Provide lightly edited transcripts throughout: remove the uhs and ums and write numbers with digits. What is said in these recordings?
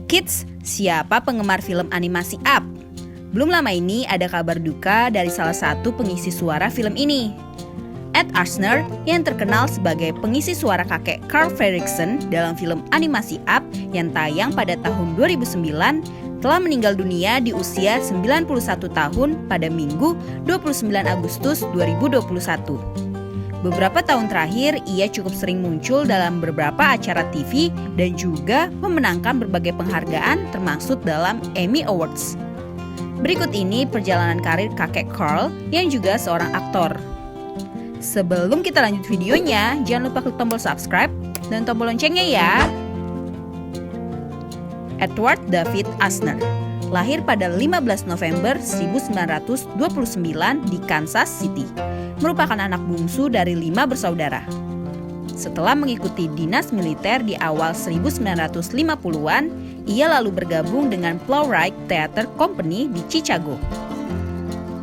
Kids, siapa penggemar film animasi Up? Belum lama ini ada kabar duka dari salah satu pengisi suara film ini. Ed Asner yang terkenal sebagai pengisi suara kakek Carl Fredricksen dalam film animasi Up yang tayang pada tahun 2009 telah meninggal dunia di usia 91 tahun pada Minggu 29 Agustus 2021. Beberapa tahun terakhir, ia cukup sering muncul dalam beberapa acara TV dan juga memenangkan berbagai penghargaan termasuk dalam Emmy Awards. Berikut ini perjalanan karir kakek Carl yang juga seorang aktor. Sebelum kita lanjut videonya, jangan lupa klik tombol subscribe dan tombol loncengnya ya. Edward David Asner lahir pada 15 November 1929 di Kansas City, merupakan anak bungsu dari 5 bersaudara. Setelah mengikuti dinas militer di awal 1950-an, ia lalu bergabung dengan Playwright Theater Company di Chicago.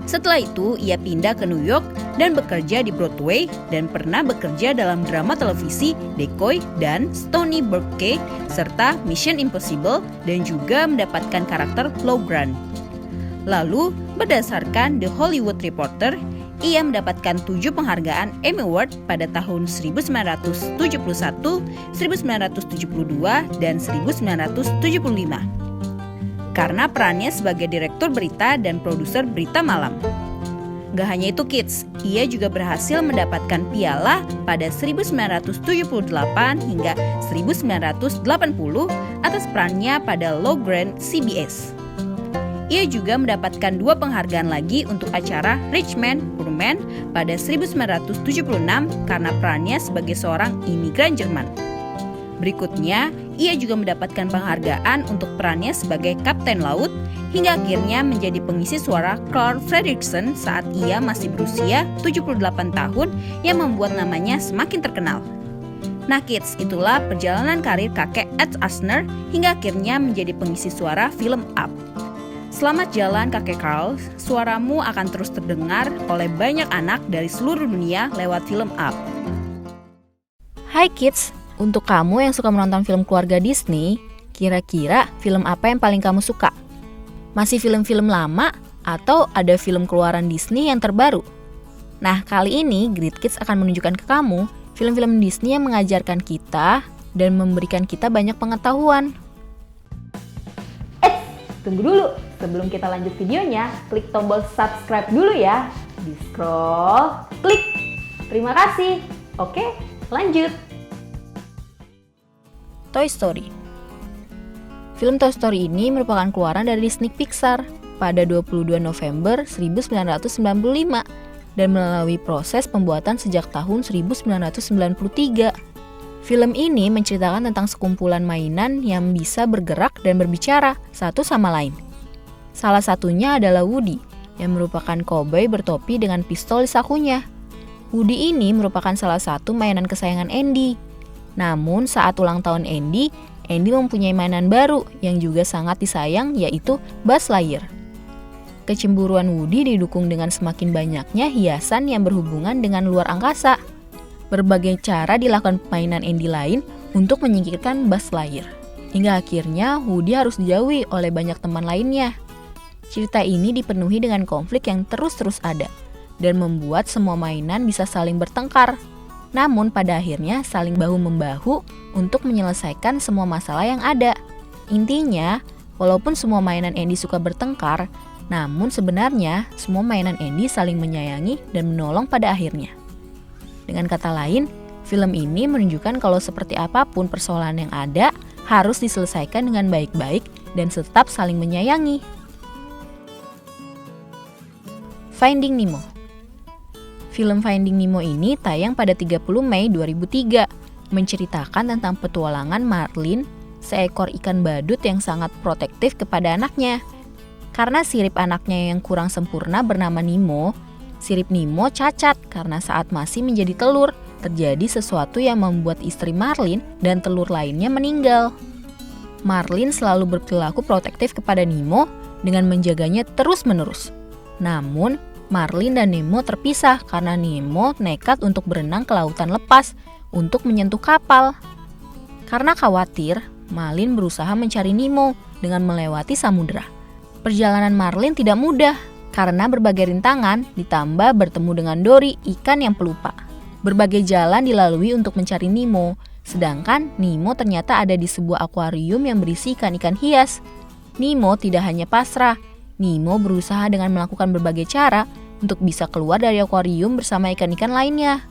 Setelah itu, ia pindah ke New York dan bekerja di Broadway dan pernah bekerja dalam drama televisi Decoy dan Stony Brook Kid serta Mission Impossible dan juga mendapatkan karakter Flo Grant. Lalu, berdasarkan The Hollywood Reporter, ia mendapatkan 7 penghargaan Emmy Award pada tahun 1971, 1972, dan 1975. Karena perannya sebagai direktur berita dan produser berita malam. Gak hanya itu kids, ia juga berhasil mendapatkan piala pada 1978 hingga 1980 atas perannya pada Lou Grant CBS. Ia juga mendapatkan 2 penghargaan lagi untuk acara Rich Man, Poor Man pada 1976 karena perannya sebagai seorang imigran Jerman. Berikutnya, ia juga mendapatkan penghargaan untuk perannya sebagai Kapten Laut hingga akhirnya menjadi pengisi suara Carl Fredricksen saat ia masih berusia 78 tahun yang membuat namanya semakin terkenal. Nah kids, itulah perjalanan karir kakek Ed Asner hingga akhirnya menjadi pengisi suara film Up. Selamat jalan kakek Carl, suaramu akan terus terdengar oleh banyak anak dari seluruh dunia lewat film Up. Hai kids, untuk kamu yang suka menonton film keluarga Disney, kira-kira film apa yang paling kamu suka? Masih film-film lama atau ada film keluaran Disney yang terbaru? Nah, kali ini Great Kids akan menunjukkan ke kamu film-film Disney yang mengajarkan kita dan memberikan kita banyak pengetahuan. Tunggu dulu, sebelum kita lanjut videonya, klik tombol subscribe dulu ya. Di scroll, klik. Terima kasih. Oke, lanjut. Toy Story. Film Toy Story ini merupakan keluaran dari Disney Pixar pada 22 November 1995 dan melalui proses pembuatan sejak tahun 1993. Film ini menceritakan tentang sekumpulan mainan yang bisa bergerak dan berbicara satu sama lain. Salah satunya adalah Woody, yang merupakan koboi bertopi dengan pistol di sakunya. Woody ini merupakan salah satu mainan kesayangan Andy. Namun saat ulang tahun Andy mempunyai mainan baru yang juga sangat disayang, yaitu Buzz Lightyear. Kecemburuan Woody didukung dengan semakin banyaknya hiasan yang berhubungan dengan luar angkasa. Berbagai cara dilakukan mainan Andy lain untuk menyingkirkan Buzz Lightyear. Hingga akhirnya Woody harus dijauhi oleh banyak teman lainnya. Cerita ini dipenuhi dengan konflik yang terus-terus ada dan membuat semua mainan bisa saling bertengkar. Namun pada akhirnya saling bahu-membahu untuk menyelesaikan semua masalah yang ada. Intinya, walaupun semua mainan Andy suka bertengkar, namun sebenarnya semua mainan Andy saling menyayangi dan menolong pada akhirnya. Dengan kata lain, film ini menunjukkan kalau seperti apapun persoalan yang ada harus diselesaikan dengan baik-baik dan tetap saling menyayangi. Finding Nemo. Film Finding Nemo ini tayang pada 30 Mei 2003, menceritakan tentang petualangan Marlin, seekor ikan badut yang sangat protektif kepada anaknya. Karena sirip anaknya yang kurang sempurna bernama Nemo, sirip Nemo cacat karena saat masih menjadi telur, terjadi sesuatu yang membuat istri Marlin dan telur lainnya meninggal. Marlin selalu berperilaku protektif kepada Nemo dengan menjaganya terus-menerus. Namun, Marlin dan Nemo terpisah karena Nemo nekat untuk berenang ke lautan lepas untuk menyentuh kapal. Karena khawatir, Marlin berusaha mencari Nemo dengan melewati samudera. Perjalanan Marlin tidak mudah karena berbagai rintangan ditambah bertemu dengan Dory, ikan yang pelupa. Berbagai jalan dilalui untuk mencari Nemo, sedangkan Nemo ternyata ada di sebuah akuarium yang berisi ikan-ikan hias. Nemo tidak hanya pasrah, Nemo berusaha dengan melakukan berbagai cara untuk bisa keluar dari akuarium bersama ikan-ikan lainnya.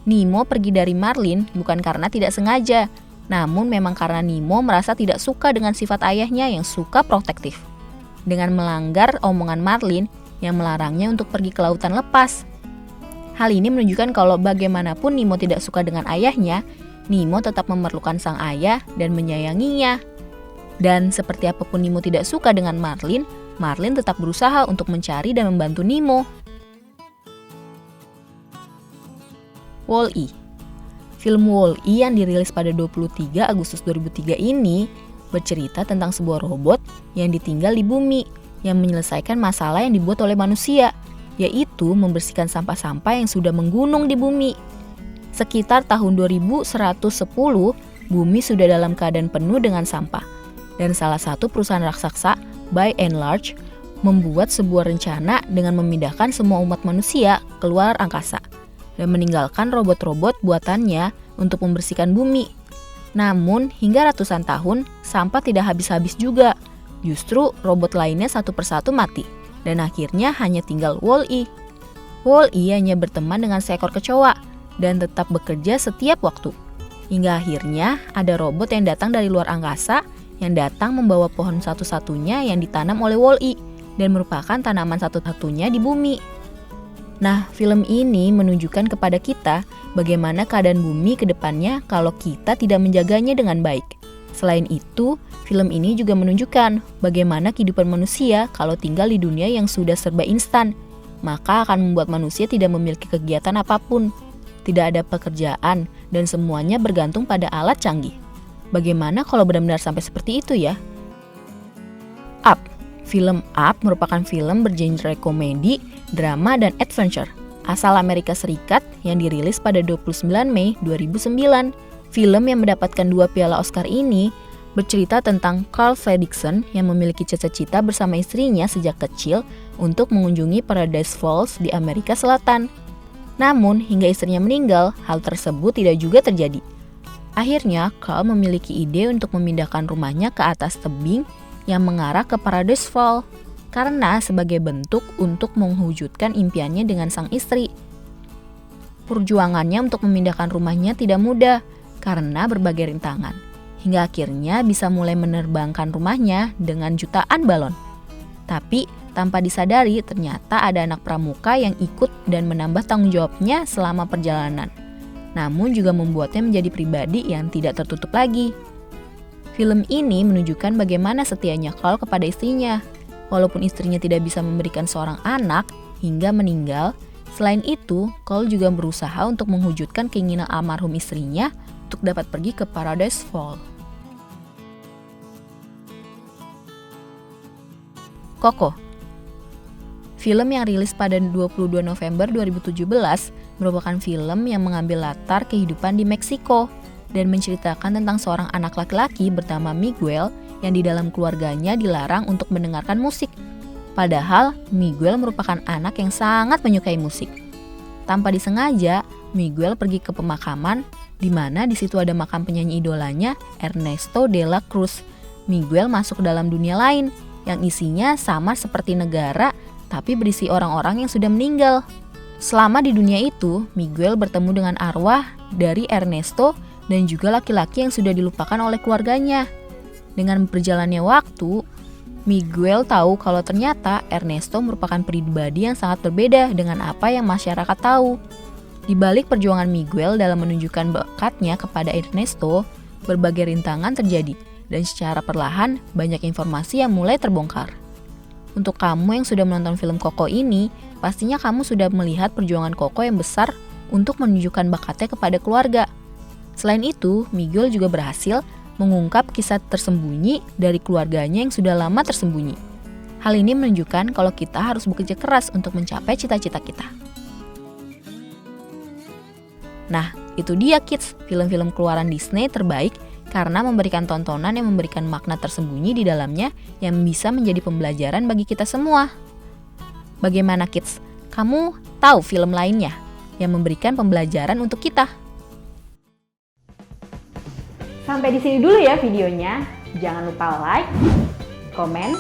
Nemo pergi dari Marlin bukan karena tidak sengaja, namun memang karena Nemo merasa tidak suka dengan sifat ayahnya yang suka protektif. Dengan melanggar omongan Marlin yang melarangnya untuk pergi ke lautan lepas. Hal ini menunjukkan kalau bagaimanapun Nemo tidak suka dengan ayahnya, Nemo tetap memerlukan sang ayah dan menyayanginya. Dan seperti apapun Nemo tidak suka dengan Marlin, Marlin tetap berusaha untuk mencari dan membantu Nemo. Wall-E. Film Wall-E yang dirilis pada 23 Agustus 2003 ini bercerita tentang sebuah robot yang ditinggal di bumi yang menyelesaikan masalah yang dibuat oleh manusia, yaitu membersihkan sampah-sampah yang sudah menggunung di bumi. Sekitar tahun 2110, bumi sudah dalam keadaan penuh dengan sampah. Dan salah satu perusahaan raksasa, By and Large, membuat sebuah rencana dengan memindahkan semua umat manusia ke luar angkasa dan meninggalkan robot-robot buatannya untuk membersihkan bumi. Namun, hingga ratusan tahun, sampah tidak habis-habis juga. Justru robot lainnya satu persatu mati. Dan akhirnya hanya tinggal Wall-E. Wall-E hanya berteman dengan seekor kecoa dan tetap bekerja setiap waktu. Hingga akhirnya ada robot yang datang dari luar angkasa yang datang membawa pohon satu-satunya yang ditanam oleh Wall-E dan merupakan tanaman satu-satunya di bumi. Nah, film ini menunjukkan kepada kita bagaimana keadaan bumi ke depannya kalau kita tidak menjaganya dengan baik. Selain itu, film ini juga menunjukkan bagaimana kehidupan manusia kalau tinggal di dunia yang sudah serba instan, maka akan membuat manusia tidak memiliki kegiatan apapun, tidak ada pekerjaan, dan semuanya bergantung pada alat canggih. Bagaimana kalau benar-benar sampai seperti itu ya? Up. Film Up merupakan film bergenre komedi, drama, dan adventure asal Amerika Serikat yang dirilis pada 29 Mei 2009. Film yang mendapatkan 2 piala Oscar ini bercerita tentang Carl Fredricksen yang memiliki cita-cita bersama istrinya sejak kecil untuk mengunjungi Paradise Falls di Amerika Selatan. Namun, hingga istrinya meninggal, hal tersebut tidak juga terjadi. Akhirnya, Carl memiliki ide untuk memindahkan rumahnya ke atas tebing yang mengarah ke Paradise Falls karena sebagai bentuk untuk mewujudkan impiannya dengan sang istri. Perjuangannya untuk memindahkan rumahnya tidak mudah karena berbagai rintangan, hingga akhirnya bisa mulai menerbangkan rumahnya dengan jutaan balon. Tapi tanpa disadari ternyata ada anak pramuka yang ikut dan menambah tanggung jawabnya selama perjalanan, namun juga membuatnya menjadi pribadi yang tidak tertutup lagi. Film ini menunjukkan bagaimana setianya Carl kepada istrinya. Walaupun istrinya tidak bisa memberikan seorang anak hingga meninggal, selain itu, Carl juga berusaha untuk mewujudkan keinginan almarhum istrinya untuk dapat pergi ke Paradise Falls. Coco. Film yang rilis pada 22 November 2017 merupakan film yang mengambil latar kehidupan di Meksiko dan menceritakan tentang seorang anak laki-laki bernama Miguel yang di dalam keluarganya dilarang untuk mendengarkan musik. Padahal Miguel merupakan anak yang sangat menyukai musik. Tanpa disengaja, Miguel pergi ke pemakaman di mana di situ ada makam penyanyi idolanya Ernesto de la Cruz. Miguel masuk ke dalam dunia lain yang isinya sama seperti negara tapi berisi orang-orang yang sudah meninggal. Selama di dunia itu, Miguel bertemu dengan arwah dari Ernesto dan juga laki-laki yang sudah dilupakan oleh keluarganya. Dengan berjalannya waktu, Miguel tahu kalau ternyata Ernesto merupakan pribadi yang sangat berbeda dengan apa yang masyarakat tahu. Di balik perjuangan Miguel dalam menunjukkan bakatnya kepada Ernesto, berbagai rintangan terjadi dan secara perlahan banyak informasi yang mulai terbongkar. Untuk kamu yang sudah menonton film Coco ini, pastinya kamu sudah melihat perjuangan Coco yang besar untuk menunjukkan bakatnya kepada keluarga. Selain itu, Miguel juga berhasil mengungkap kisah tersembunyi dari keluarganya yang sudah lama tersembunyi. Hal ini menunjukkan kalau kita harus bekerja keras untuk mencapai cita-cita kita. Nah, itu dia kids, film-film keluaran Disney terbaik karena memberikan tontonan yang memberikan makna tersembunyi di dalamnya yang bisa menjadi pembelajaran bagi kita semua. Bagaimana kids? Kamu tahu film lainnya yang memberikan pembelajaran untuk kita? Sampai di sini dulu ya videonya. Jangan lupa like, komen,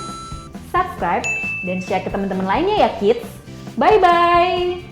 subscribe, dan share ke teman-teman lainnya ya kids. Bye-bye!